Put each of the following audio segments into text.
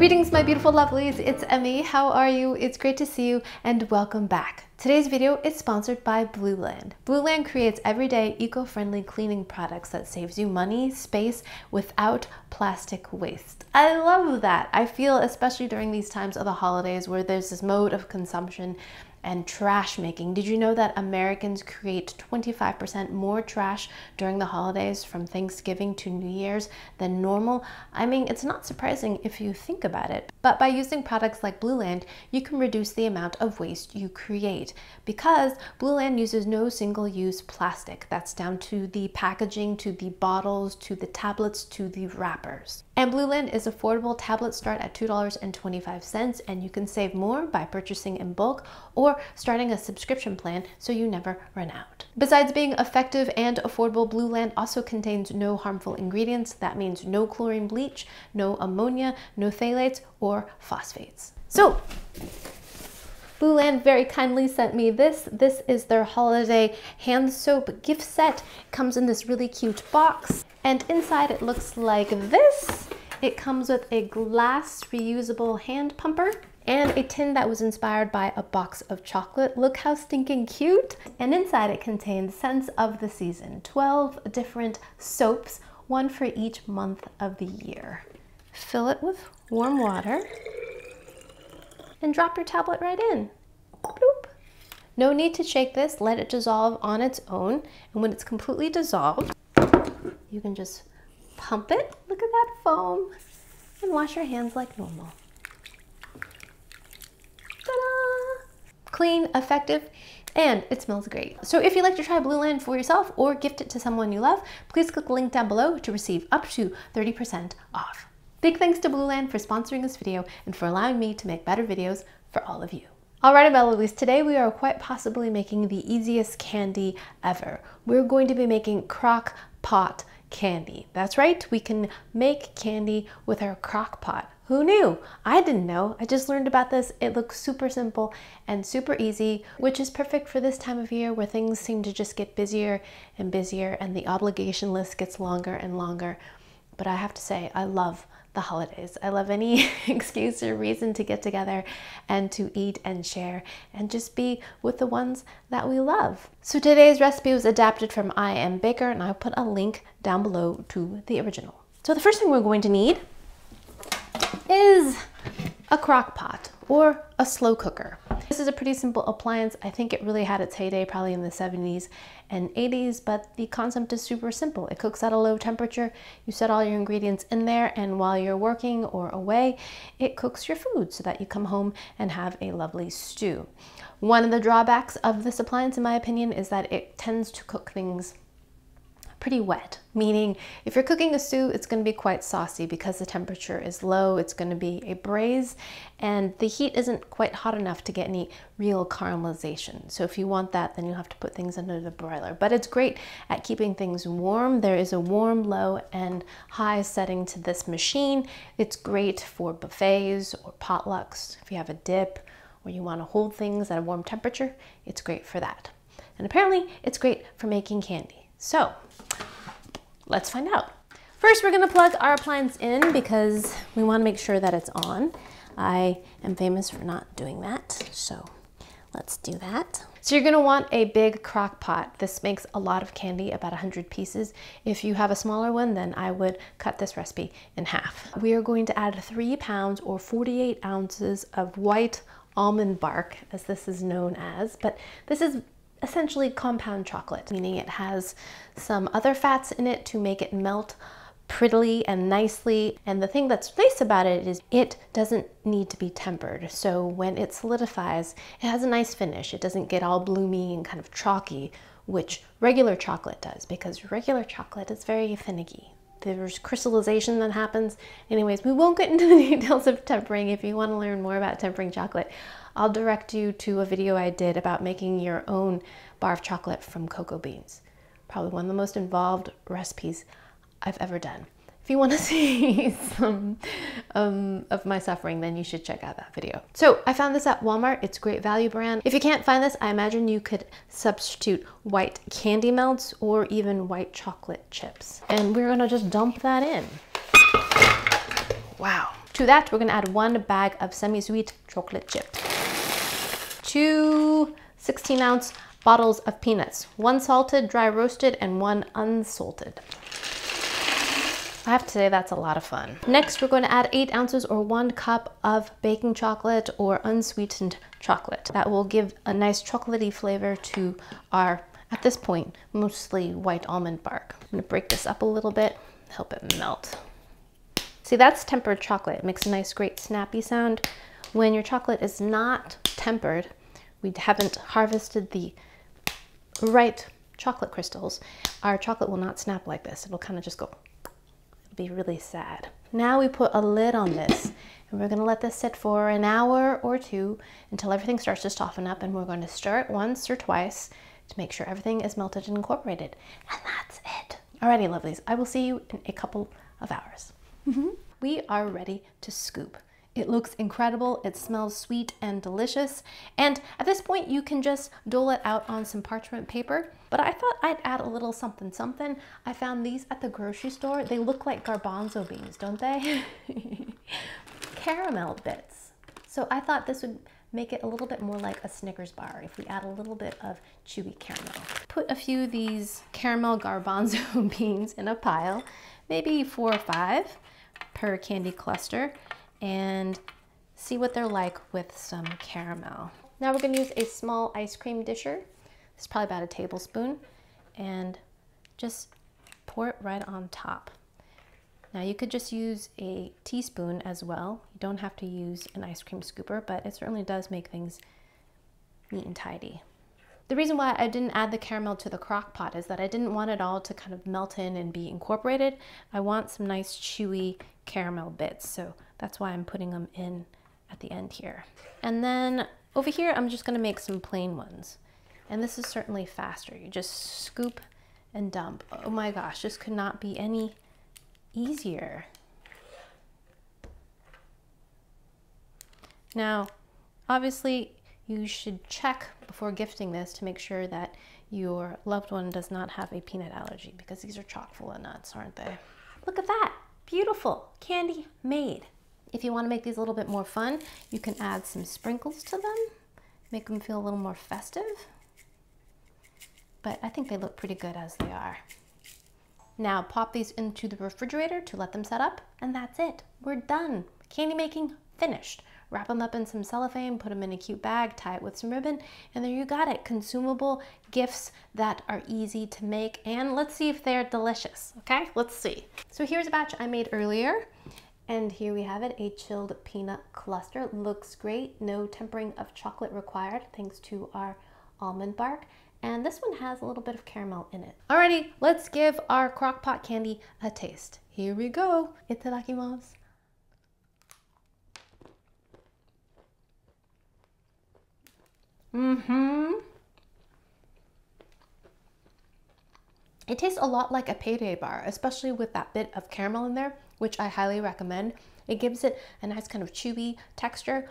Greetings, my beautiful lovelies. It's Emmy. How are you? It's great to see you and welcome back. Today's video is sponsored by Blueland. Blueland creates everyday eco-friendly cleaning products that saves you money, space, without plastic waste. I love that. I feel, especially during these times of the holidays where there's this mode of consumption and trash making. Did you know that Americans create 25% more trash during the holidays from Thanksgiving to New Year's than normal? I mean, it's not surprising if you think about it, but by using products like Blueland, you can reduce the amount of waste you create because Blueland uses no single-use plastic. That's down to the packaging, to the bottles, to the tablets, to the wrappers. And Blueland is affordable. Tablets start at $2.25 and you can save more by purchasing in bulk or starting a subscription plan so you never run out. Besides being effective and affordable, Blueland also contains no harmful ingredients. That means no chlorine bleach, no ammonia, no phthalates or phosphates. So, Blueland very kindly sent me this. This is their holiday hand soap gift set. It comes in this really cute box. And inside it looks like this. It comes with a glass reusable hand pumper and a tin that was inspired by a box of chocolate. Look how stinking cute. And inside it contains scents of the season, 12 different soaps, one for each month of the year. Fill it with warm water and drop your tablet right in. Bloop. No need to shake this, let it dissolve on its own. And when it's completely dissolved, you can just pump it, look at that foam, and wash your hands like normal. Ta-da! Clean, effective, and it smells great. So if you'd like to try Blueland for yourself or gift it to someone you love, please click the link down below to receive up to 30% off. Big thanks to Blueland for sponsoring this video and for allowing me to make better videos for all of you. Alright, Melodies, today we are quite possibly making the easiest candy ever. We're going to be making Crock Pot candy. That's right, we can make candy with our crock pot. Who knew? I didn't know. I just learned about this. It looks super simple and super easy, which is perfect for this time of year where things seem to just get busier and busier and the obligation list gets longer and longer. But I have to say, I love the holidays. I love any excuse or reason to get together and to eat and share and just be with the ones that we love. So today's recipe was adapted from I Am Baker and I'll put a link down below to the original. So the first thing we're going to need is a crock pot or a slow cooker. This is a pretty simple appliance. I think it really had its heyday probably in the 70s and 80s, but the concept is super simple. It cooks at a low temperature. You set all your ingredients in there, and while you're working or away, it cooks your food so that you come home and have a lovely stew. One of the drawbacks of this appliance, in my opinion, is that it tends to cook things pretty wet, meaning if you're cooking a stew, it's going to be quite saucy because the temperature is low. It's going to be a braise and the heat isn't quite hot enough to get any real caramelization. So if you want that, then you'll have to put things under the broiler. But it's great at keeping things warm. There is a warm, low, and high setting to this machine. It's great for buffets or potlucks. If you have a dip or you want to hold things at a warm temperature, it's great for that. And apparently it's great for making candy. So let's find out. First, we're gonna plug our appliance in because we wanna make sure that it's on. I am famous for not doing that, so let's do that. So you're gonna want a big crock pot. This makes a lot of candy, about 100 pieces. If you have a smaller one, then I would cut this recipe in half. We are going to add 3 pounds or 48 ounces of white almond bark, as this is known as, but this is essentially compound chocolate, meaning it has some other fats in it to make it melt prettily and nicely. And the thing that's nice about it is it doesn't need to be tempered. So when it solidifies, it has a nice finish. It doesn't get all bloomy and kind of chalky, which regular chocolate does, because regular chocolate is very finicky. There's crystallization that happens. Anyways, we won't get into the details of tempering. If you want to learn more about tempering chocolate, I'll direct you to a video I did about making your own bar of chocolate from cocoa beans. Probably one of the most involved recipes I've ever done. If you want to see some of my suffering, then you should check out that video. So I found this at Walmart. It's a great value brand. If you can't find this, I imagine you could substitute white candy melts or even white chocolate chips. And we're gonna just dump that in. Wow. To that, we're gonna add 1 bag of semi-sweet chocolate chips, 2 16-ounce bottles of peanuts, 1 salted, dry roasted, and 1 unsalted. I have to say that's a lot of fun. Next, we're going to add 8 ounces or 1 cup of baking chocolate or unsweetened chocolate. That will give a nice chocolatey flavor to our, at this point, mostly white almond bark. I'm gonna break this up a little bit, help it melt. See, that's tempered chocolate. It makes a nice, great snappy sound. When your chocolate is not tempered, we haven't harvested the right chocolate crystals, our chocolate will not snap like this. It'll kind of just go, it'll be really sad. Now we put a lid on this and we're gonna let this sit for an hour or 2 until everything starts to soften up, and we're going to stir it once or twice to make sure everything is melted and incorporated. And that's it. Alrighty, lovelies, I will see you in a couple of hours. We are ready to scoop. It looks incredible, it smells sweet and delicious, and at this point you can just dole it out on some parchment paper, but I thought I'd add a little something something. I found these at the grocery store. They look like garbanzo beans, don't they? Caramel bits. So I thought this would make it a little bit more like a Snickers bar if we add a little bit of chewy caramel. Put a few of these caramel garbanzo beans in a pile, maybe 4 or 5 per candy cluster, and see what they're like with some caramel. Now we're gonna use a small ice cream disher. It's probably about a tablespoon, and just pour it right on top. Now you could just use a teaspoon as well. You don't have to use an ice cream scooper, but it certainly does make things neat and tidy. The reason why I didn't add the caramel to the crock pot is that I didn't want it all to kind of melt in and be incorporated. I want some nice chewy caramel bits, so that's why I'm putting them in at the end here. And then over here, I'm just gonna make some plain ones. And this is certainly faster. You just scoop and dump. Oh my gosh, this could not be any easier. Now, obviously, you should check before gifting this to make sure that your loved one does not have a peanut allergy, because these are chock full of nuts, aren't they? Look at that, beautiful, candy made. If you want to make these a little bit more fun, you can add some sprinkles to them, make them feel a little more festive. But I think they look pretty good as they are. Now pop these into the refrigerator to let them set up, and that's it. We're done. Candy making finished. Wrap them up in some cellophane, put them in a cute bag, tie it with some ribbon, and there you got it. Consumable gifts that are easy to make, and let's see if they're delicious, okay? Let's see. So here's a batch I made earlier, and here we have it, a chilled peanut cluster. Looks great, no tempering of chocolate required, thanks to our almond bark. And this one has a little bit of caramel in it. Alrighty, let's give our crock pot candy a taste. Here we go. Itadakimasu. It tastes a lot like a payday bar, especially with that bit of caramel in there, which I highly recommend. It gives it a nice kind of chewy texture.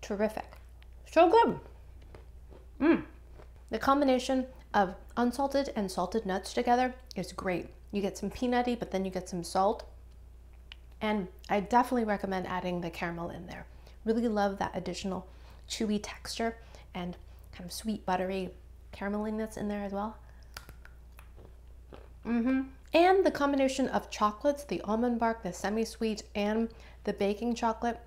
Terrific. So good. The combination of unsalted and salted nuts together is great. You get some peanutty, but then you get some salt. And I definitely recommend adding the caramel in there. Really love that additional chewy texture and kind of sweet, buttery carameliness in there as well. And the combination of chocolates, the almond bark, the semi-sweet, and the baking chocolate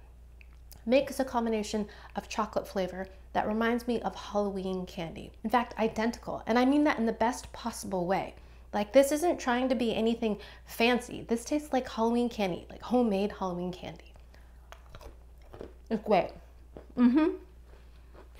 makes a combination of chocolate flavor that reminds me of Halloween candy. In fact, identical. And I mean that in the best possible way. Like, this isn't trying to be anything fancy. This tastes like Halloween candy, like homemade Halloween candy. It's great.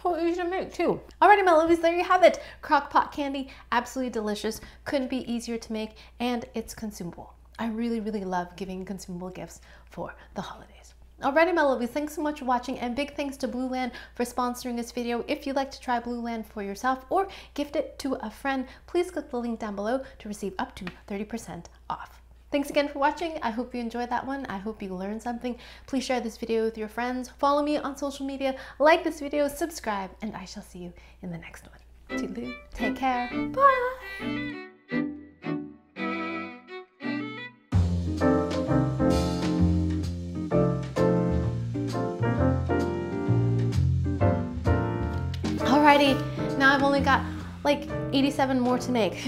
So easy to make too. Alrighty, my lovies, there you have it. Crock pot candy, absolutely delicious. Couldn't be easier to make, and it's consumable. I really, really love giving consumable gifts for the holidays. Alrighty, my lovies, thanks so much for watching, and big thanks to Blueland for sponsoring this video. If you'd like to try Blueland for yourself or gift it to a friend, please click the link down below to receive up to 30% off. Thanks again for watching. I hope you enjoyed that one. I hope you learned something. Please share this video with your friends. Follow me on social media, like this video, subscribe, and I shall see you in the next one. Toodaloo. Take care. Bye. Alrighty, now I've only got like 87 more to make.